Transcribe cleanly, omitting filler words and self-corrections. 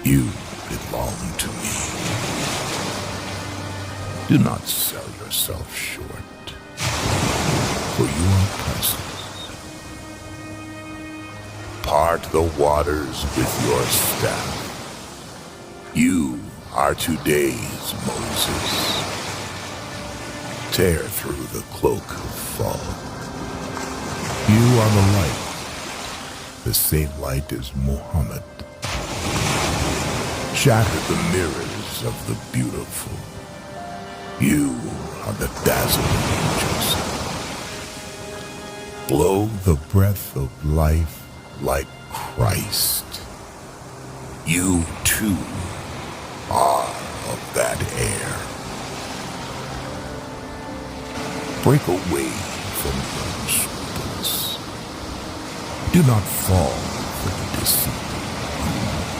You belong to me. Do not sell yourself short, for you are precious. Part the waters with your staff. You are today's Moses. Tear through the cloak of fog. You are the light, the same light as Muhammad. Shatter the mirrors of the beautiful. You are the dazzling Joseph. Blow the breath of life like Christ. You too are of that air. Break away from your scruples. Do not fall for the deceit.